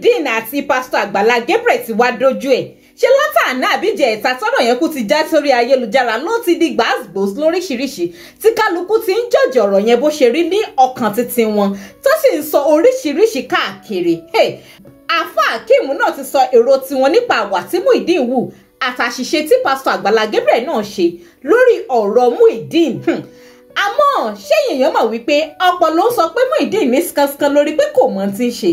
Muyideen àti pásítọ̀ Àgbàlá Gabriel ti wá dojú ẹ̀ ṣe látàná àbíjẹ ìta tọ́nà yẹn kú ti já sórí ayélujára ló ti di gbàgbós lóríṣiríṣi tí kálukú ti ń jọ̀jọ̀ ọ̀rọ̀ yẹn bó ṣe rí ní ọkàn títí wọn tó sì ń sọ oríṣiríṣi káàkiri. Àfáà Akeem náà ti sọ èrò tiwọn nípa àwà tí Muyideen wù àtàṣìṣe tí pásítọ̀ Àgbàlá Gabriel náà ṣe lórí ọ̀rọ̀ Muyideen. Àmọ́ ṣé èèyàn mọ̀ wípé ọ̀pọ̀ ló ń sọ pé Muyideen ní skankan lórí pé kò mọ̀ tí ń ṣe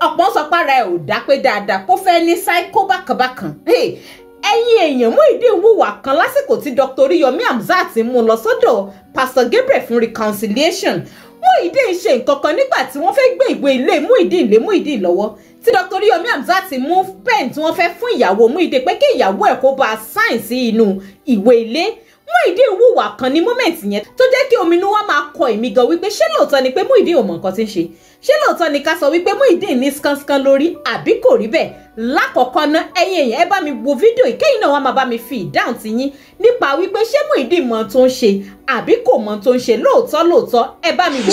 ọ̀pọ̀ sọ pé ara ẹ̀ ò dá pé dáadáa kó fẹ́ ní sáíkó bákanbákan. Ẹ̀yin èèyàn Muyideen wùwà kan lásìkò tí Dr. Oriyomi Hamzat mú lọ sọ́dọ̀ Pastor Gabriel fún reconciliation. Muyideen ṣe nǹkan kan nígbà tí wọ́n fẹ́ gbé ìwé ilé Muyideen lé Muyideen lọ́wọ́ tí Dr. Oriyomi Hamzat mú pen tí wọ́n fẹ́ fún ìyàwó Muyideen pé kí ìyàwó ẹ̀ kó bá sign sí inú ìwé ilé. Muyideen wùwà kan ní moment yẹn tó jẹ́ kí ominú wa máa kọ èmi gan wípé ṣé lóòótọ́ ni pé Muyideen ò mọ nǹkan tí ń ṣe ṣé lóòótọ́ ni ká sọ wípé Muyideen ní skankan lórí àbí kò rí bẹ́ẹ̀. Lákọ̀ọ́kọ́ ná ẹ̀yin èèyàn ẹ bá mi wo fídíò ìkẹyìn náà wá máa bá mi fi ìdáhùn ti yín nípa wípé ṣé Muyideen mọ tó ń ṣe àbí kò mọ tó ń ṣe lóòótọ́ ẹ bá mi wò.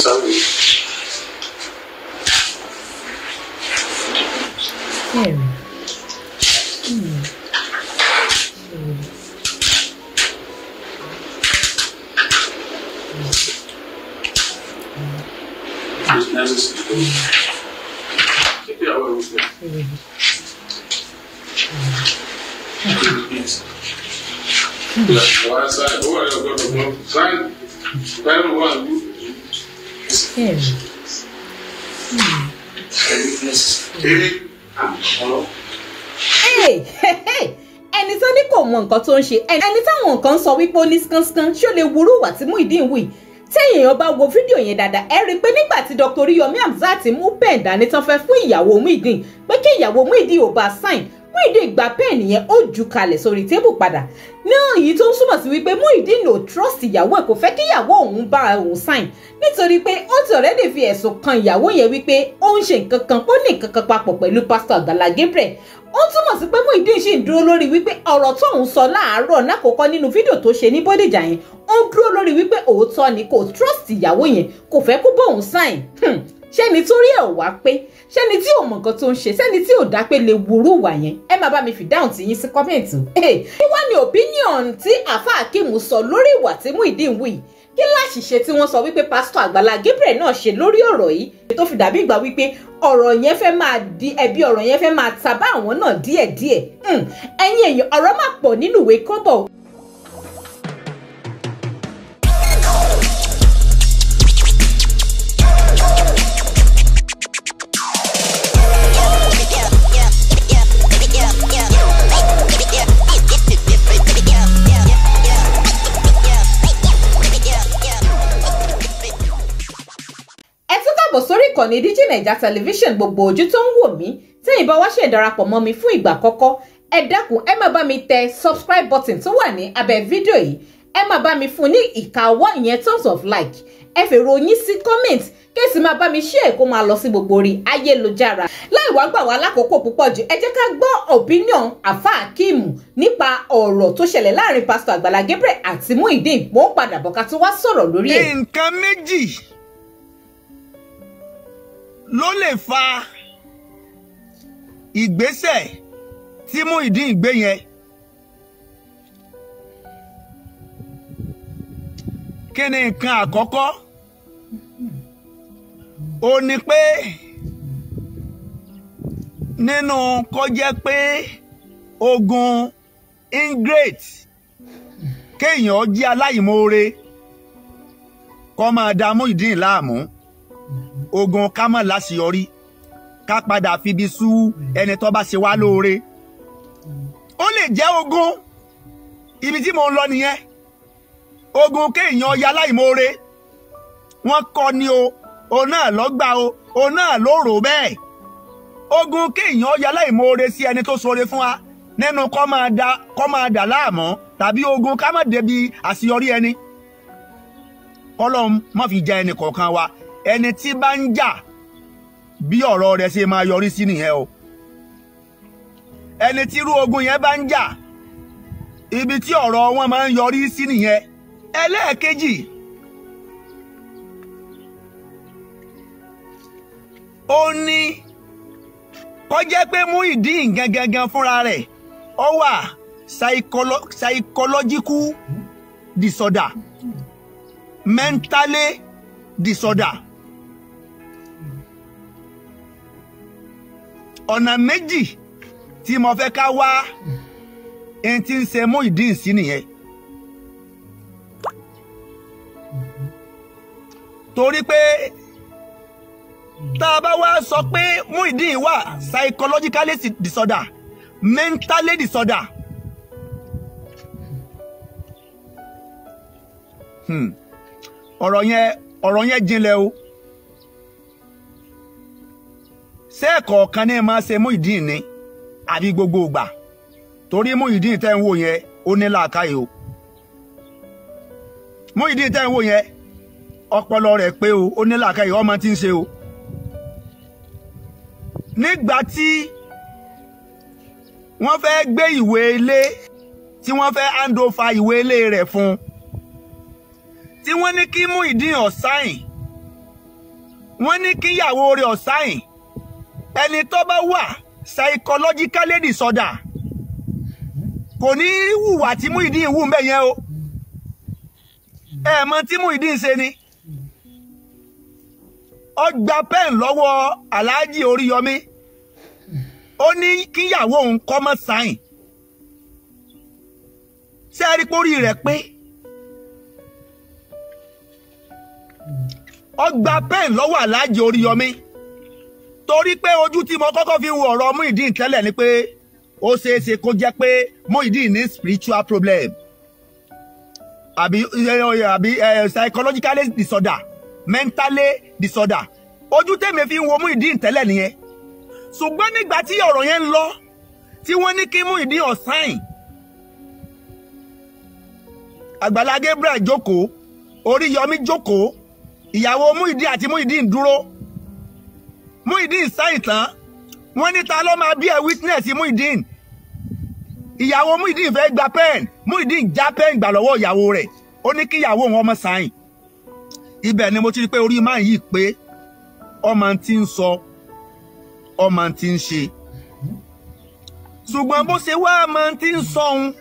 Ẹni tó ní kò mọ nǹkan tó ń ṣe ẹni táwọn nǹkan sọ wípé ó ní skánsán ṣó lè wúrú wà tí Muyideen wì téèyàn bá wo fídíò yẹn dáadáa ẹ rí i pé nígbà tí Dr. Oriyomi Hamzat mú pen dání tán fẹ́ fún ìyàwó Muyideen pé kí ìyàwó Muyideen ò bá sign Muyideen gba pen yẹn ó jù kalẹ̀ sórí tébù padà náà èyí tó ń súnmọ́ sí wípé Muyideen ò trust ìyàwó ẹ̀ kò fẹ́ kí ìyàwó òun bá òun sign nítorí pé ó ti already fi ẹ̀sùn kan ìyàwó yẹn wípé ó ń ṣe nǹkan kan ó ní nǹkan kan papọ̀ pẹ̀lú pásítọ̀ Àgbàlá Gabriel. Ó túmọ̀ sí pé Muyideen ṣì ń dúró lórí wípé ọ̀rọ̀ tóun sọ láàárọ̀ lákòókò nínú fídíò tó ṣe ní Bódìjà yẹn ó ń dúró lórí wípé òótọ́ ni kò trust ìyàwó yẹn kò fẹ́ kó bóun sign. Ṣẹ́ni torí ẹ̀ ò wá pé ṣẹ́ni tí ò mọ̀ nǹkan tó ń ṣe ṣẹ́ni tí ò dá pé lè wúrú wà yẹn ẹ máa bá mi fi dáhùn tí yín sí kọ́mẹ̀ntì. Kí wá ní opinion tí Àfáà Akeem sọ lórí ìwà tí Muyideen wù yìí kí láṣìṣe tí wọ́n sọ wípé pásítọ̀ Àgbàlá Gabriel náà ṣe lórí ọ̀rọ̀ yìí tó fi dàbí ìgbà wípé ọ̀rọ̀ yẹn fẹ́ máa di ẹbí ọ̀rọ̀ yẹn fẹ́ máa ta bá àwọn náà díẹ̀díẹ̀. Ẹ̀yin èèyàn ọ̀rọ̀ máa pọ̀ nínú ìwé kọ́bọ̀. Sórí ìkànnì Digi Naija Television gbogbo ojú tó ń wò mí tẹ́yin bá wá ṣe ìdarapọ̀ mọ́ mi fún ìgbà àkọ́kọ́ ẹ dákun ẹ máa bá mi tẹ subscribe button tó wà ní abẹ́ fídíò yìí ẹ máa bá mi fún ní ìka ọwọ́ ìyẹn thumbs of like ẹ fèrò yín sí comment kẹ́sì máa bá mi share kó máa lọ sí gbogbo orí ayélujára. Láì wá gbà wá lákòókò púpọ̀ jù ẹ jẹ́ ká gbọ́ opinion Àfáà Akeem nípa ọ̀rọ̀ tó ṣẹlẹ̀ láàrin pásítọ̀ Àgbàlá Gabriel àti Muyideen mò ń padà bọ̀ ká tó wá sọ̀rọ̀ lórí ẹ̀. Nǹkan méjì ló lè fa ìgbésẹ̀ tí Muyideen gbé yẹn. Kí ni nǹkan àkọ́kọ́? Ó ní pé nínú kó jẹ́ pé ogun ingrate kéèyàn jẹ́ aláìmoore kó máa da Muyideen láàmú. Ogun ká mọ̀ láṣeyọrí ká padà fibi sú ẹni tó bá ṣe wá lóore. Ó lè jẹ́ ogun ibi tí mo ń lọ nìyẹn. Ogun kéèyàn ya láìmoore wọ́n kọ́ ni o náà lọ gbà o náà ló rò bẹ́ẹ̀. Ogun kéèyàn ya láìmoore sí ẹni tó ṣoore fún wa nínú kó máa dà láàmú tàbí ogun ká má débi àṣeyọrí ẹni. Ọlọ́run má fi jẹ ẹnì kọ̀ọ̀kan wa. Ẹni tí bá ń jà bí ọ̀rọ̀ rẹ̀ ṣe máa yọrí sí nìyẹn o. Ẹni tí irú ogun yẹn bá ń jà ibi tí ọ̀rọ̀ wọn máa ń yọrí sí nìyẹn. Ẹlẹ́ẹ̀kejì ó ní kó jẹ́ pé Muyideen gangan fúnra rẹ̀ ó wà psychological disorder, mentally disorder. Ọ̀nà méjì tí mo fẹ́ ká wá ẹni tí ń ṣe Muyideen sí nìyẹn. Torí pé tá a bá wá sọ pé Muyideen wà psychologically disorder, mentally disorder. ọ̀rọ̀ yẹn jinlẹ̀ o. Ṣé ẹ̀kọ̀ọ̀kan ní máa ṣe Muyideen ni àbí gbogbo ìgbà? Torí Muyideen tẹ́ ń wò yẹn ó ní làákàyè o. Muyideen tẹ́ ń wò yẹn ọpọlọ rẹ̀ pé o, ó ní làákàyè, ọmọ tí ń ṣe o. Nígbà tí wọ́n fẹ́ gbé ìwé ilé, tí wọ́n fẹ́ hand over ìwé ilé rẹ̀ fún, tí wọ́n ní kí Muyideen ó sign, wọ́n ní kí ìyàwó rẹ̀ ó sign. Ẹni tó bá wà psychologically disorder kò ní hùwà tí Muyideen hù ńbẹ̀ yẹn o. Ẹ mọ̀ tí Muyideen ṣe ni ó gba pen lọ́wọ́ Alhaji Oríyọmí, ó ní kíyàwó òun kó má sign. Ṣé ẹ rí pórí rẹ̀ pé ó gba pen lọ́wọ́ Alhaji Oríyọmí torí pé ojú tí mo kọ́kọ́ fi wo ọ̀rọ̀ Muyideen tẹ́lẹ̀ ni pé ó ṣeéṣe kó jẹ́ pé Muyideen ní spiritual problem àbí psychological disorder, mentally disorder. Ojú tèmi fi wo Muyideen tẹ́lẹ̀ nìyẹn. Ṣùgbọ́n nígbà tí ọ̀rọ̀ yẹn ń lọ, tí wọ́n ní kí Muyideen ó sign, Àgbàlá Gabriel jókòó, Oríyọmí jókòó, ìyàwó Muyideen àti Muyideen dúró. Muyideen sign tán, wọ́n ní ta ló máa bí ẹ witness Muyideen. Ìyàwó Muyideen fẹ́ gba pen, Muyideen já pen gbà lọ́wọ́ ìyàwó rẹ̀, ó ní kí ìyàwó wọn má sign. Ibẹ̀ ni mo ti rí pé orí máa yìí pé ọmọ tí ń sọ, ọmọ tí ń ṣe. Ṣùgbọ́n bó ṣe wá ọmọ tí ń sọ òun,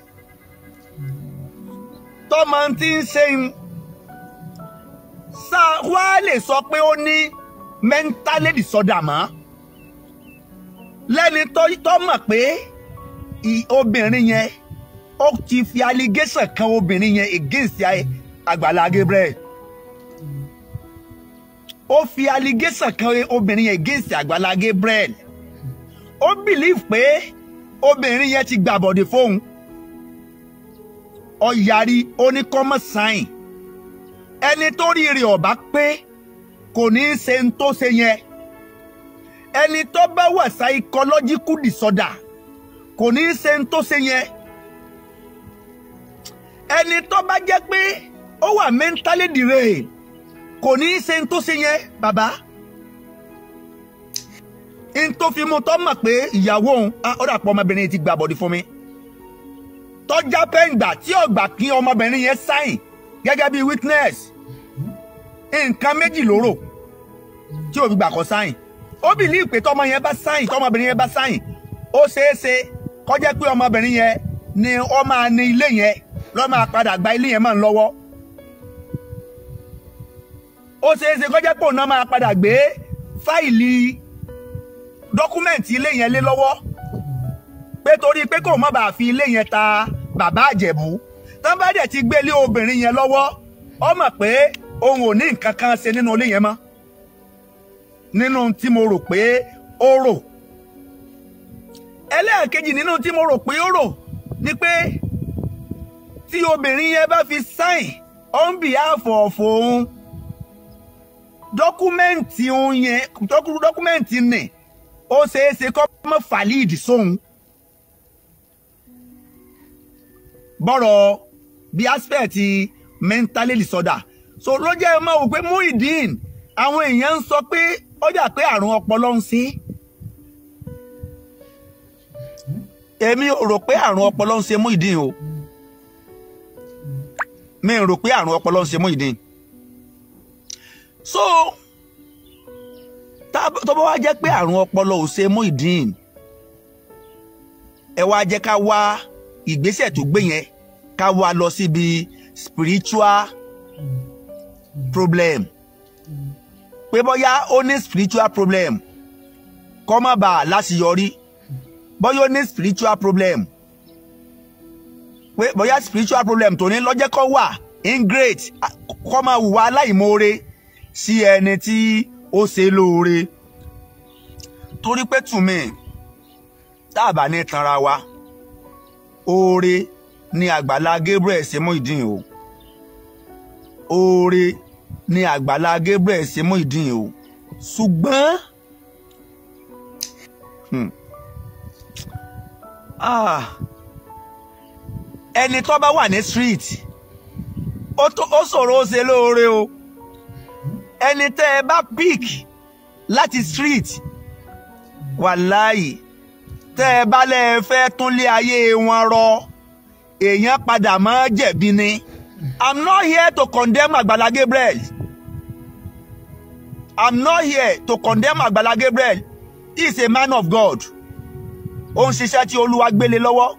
tọ́mọ tí ń ṣe òun, ṣá wá lè sọ pé ó ní mentally disorder mọ́. Lẹ́ni tó mọ̀ pé obìnrin yẹn ó ti fi allegation kan obìnrin yẹn against Àgbàlá Gabriel. Ó fi allegation kan obìnrin yẹn against Àgbàlá Gabriel. Ó believe pé obìnrin yẹn ti gbàbọ̀dé fóun. Ó yarí, ó ní kó má sign. Ẹni tó rí rẹ̀ ọ̀bá pé kò ní í ṣe ń tó ṣe yẹn. Ẹni tó bá wà psychological disorder kò ní í ṣe ń tó ṣe yẹn. Ẹni tó bá jẹ́ pé ó wà mentally derailed kò ní í ṣe ń tó ṣe yẹn, bàbá. N tó fi mú tó mọ̀ pé ìyàwó òun ó dàpọ̀ ọmọbìnrin ti gbà bọ̀dì fún mi. Tọ́já pẹ́ǹgbà tí ó gbà kí ọmọbìnrin yẹn sign gẹ́gẹ́ bí witness. Nǹkan méjì ló rò tí ó fi gbà kó sign. Ó believe pé tọ́mọ yẹn bá sign, tọ́mọbìnrin yẹn bá sign, ó ṣeéṣe kó jẹ́ pé ọmọbìnrin yẹn ni ó máa ní ilé yẹn, ló máa padà gba ilé yẹn mọ́ lọ́wọ́. Ó ṣeéṣe kó jẹ́ pé òun náà máa padà gbé fáìlì dọ́kúmẹ̀ntì ilé yẹn lé lọ́wọ́. Pé torí pé kò má bàa fi ilé yẹn ta bàbá Àjẹ̀bú. Tán bá dẹ̀ ti gbé lé obìnrin yẹn lọ́wọ́, ó mọ̀ pé òun ò ní nǹkan kan ṣe nínú ilé yẹn mọ́. Nínú tí mo rò pé ó rò. Ẹlẹ́ẹ̀kejì nínú tí mo rò pé ó rò ni pé tí obìnrin yẹn bá fi sign on behalf of òun, dọ́kúmẹ̀ntì òun yẹn, dọ́kúmẹ̀ntì nì, ó ṣeéṣe kó mọ́ fàlíìdì sóhun. Bọ́rọ̀ bí aspect mentally disorder. So ló jẹ́ ọmọ wò pé Muyideen, àwọn èèyàn ń sọ pé ó dà pé àrùn ọpọlọ ń ṣe. Èmi ò rò pé àrùn ọpọlọ ń ṣe Muyideen o. Mi ò rò pé àrùn ọpọlọ ń ṣe Muyideen. So tó bá wá jẹ́ pé àrùn ọpọlọ ò ṣe Muyideen, ẹ wá jẹ́ ká wá ìgbésẹ̀ tó gbé yẹn ká wá lọ síbi spiritual problem pé bóyá ó ní spiritual problem kó má bàa láṣeyọrí bóyá ó ní spiritual problem pé bóyá spiritual problem tó ní lọ́jẹ́ kó wà ingrate kó máa hùwà aláìmoore sí ẹni tí ó ṣe lóore torí pé tùmí tá a bá ní tanra wa oore ni Àgbàlá Gabriel ṣe Muyideen o oore ni Àgbàlá Gabriel ṣe Muyideen o ṣùgbọ́n ẹni tó bá wà ní street ó ṣòro ó ṣe lóore o ẹni tẹ́ ẹ bá pick láti street wàláhì tẹ́ ẹ bá lẹ́ fẹ́ tún lé ayé wọn rọ èèyàn padà máa jẹ̀bi ni. I'm not here to condemn Àgbàlá Gabriel. I'm not here to condemn Àgbàlá Gabriel. He is a man of God. Ó ń ṣiṣẹ́ tí Olúwa gbélé lọ́wọ́.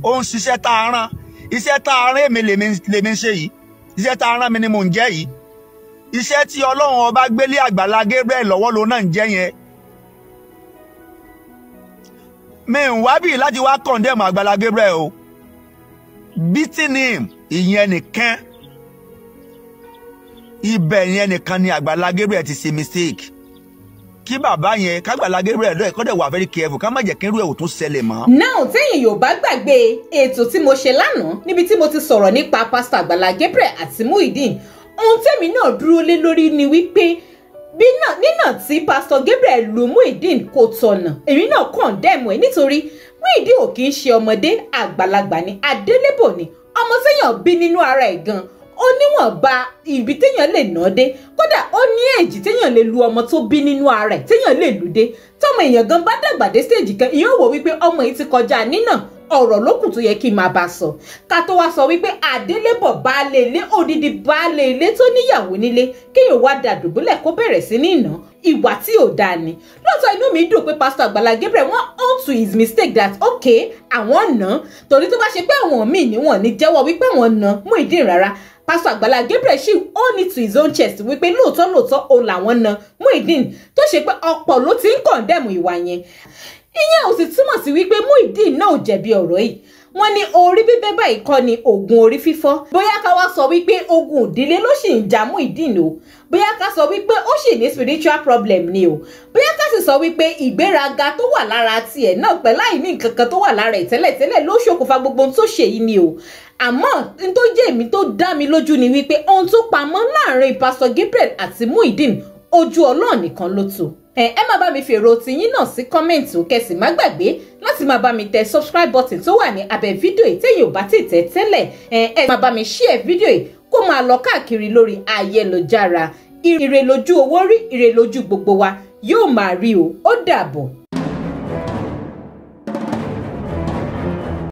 Ó ń ṣiṣẹ́ tá a rán. Iṣẹ́ tá a rán èmi lèmi ń ṣe yìí. Iṣẹ́ tá a rán mi ni mò ń jẹ́ yìí. Iṣẹ́ tí Ọlọ́run ọba gbélé Àgbàlá Gabriel lọ́wọ́ ló náà ń jẹ́ yẹn. Mi ń wá bí láti wá condemn Àgbàlá Gabriel o. Beating him ìyẹn nìkan ibẹ̀ yẹn nìkan ni Àgbàlá Gabriel ti ṣe mistake kí bàbá yẹn k'Àgbàlá Gabriel lọ́ọ̀ ẹ̀kọ́ dẹ̀ wà very careful ká má jẹ́ kí irú ẹ̀ ò tún ṣẹlẹ̀ mọ́. now téèyàn yóò bá gbàgbé ètò tí mo ṣe lánàá níbi tí mo ti sọ̀rọ̀ nípa pásítọ̀ Àgbàlá Gabriel àti Muyideen ohun tèmi náà dúró lé lórí ni wípé nínà tí pásítọ̀ Gabriel lu Muyideen kò tọ̀nà èmi náà condemn ẹ̀ nítorí Muyideen ò kì í ṣe ọmọdé àgbàlagbà ni adélébò ni ọmọ téèyàn bí nínú ara ẹ̀ gan ó níwọ̀nba ibi téèyàn lè ná dé kódà ó ní èjì téèyàn lè lu ọmọ tó bí nínú ara ẹ̀ téèyàn lè lù dé tọmọ èèyàn gan bá dàgbà dé stage kan ìyẹn ò wò wípé ọmọ yìí ti kọjá nínà ọ̀rọ̀ lókùn tó yẹ kí n máa bá sọ ká tó wá sọ wípé àdélébọ̀ baálé ilé odidi baálé ilé tó níyàwó nílé kéèyàn wá dàdùbúlẹ̀ kó bẹ̀rẹ̀ sí ní ìná ìwà tí ò dáa ni lóòótọ́ inú mi dùn pé pásítọ̀ Àgbàlá Gabriel wọ́n own to his mistake that okay àwọn ná torí tó bá ṣe pé àwọn míì ni wọ́n ní jẹ́wọ́ wípé àwọn ná Muyideen rárá pásítọ̀ Àgbàlá Gabriel ṣì own it to his own chest wípé lóòótọ́ òun làwọn ná Muyideen tó ṣe pé ọ̀pọ̀ ló ti ń condemn ìwà yẹn ìyẹn ò sì túmọ̀ sí wípé Muyideen náà ò jẹ̀bi ọ̀rọ̀ yìí wọ́n ní orí bíbẹ́ báyìí kọ́ ni oògùn orí fífọ́ bóyá ká wá sọ wípé ogun ìdílé ló sì ń jà Muyideen o bóyá ká sọ wípé ó sì ní spiritual problem ni o bóyá ká sì sọ wípé ìgbéraga tó wà lára tiẹ̀ náà pẹ̀lú àìní nǹkan kan tó wà lára ẹ̀ tẹ́lẹ̀tẹ́lẹ̀ ló ṣokùnfà gbogbo ohun tó ṣe yìí ni o àmọ́ n tó jẹ́ èmi tó dá mi lójú ni wípé ohun tó pamọ́ láàrin pásítọ̀ Gabriel àti Muyideen ojú Ọlọ́run nìkan ló tó ẹ má bá mi fi èrò tiyín náà sí kọ́mẹ̀ntì ó kẹ́sì má gbàgbé láti máa bá mi tẹ subscribe button tó wà ní abẹ́ fídíò yìí téèyàn ò bá ti tẹ̀ tẹ́lẹ̀ ẹ máa bá mi share fídíò yìí kó máa lọ káàkiri lórí ayélujára ire lójú owó rí ire lójú gbogbo wa yóò máa rí o ó dàbọ̀.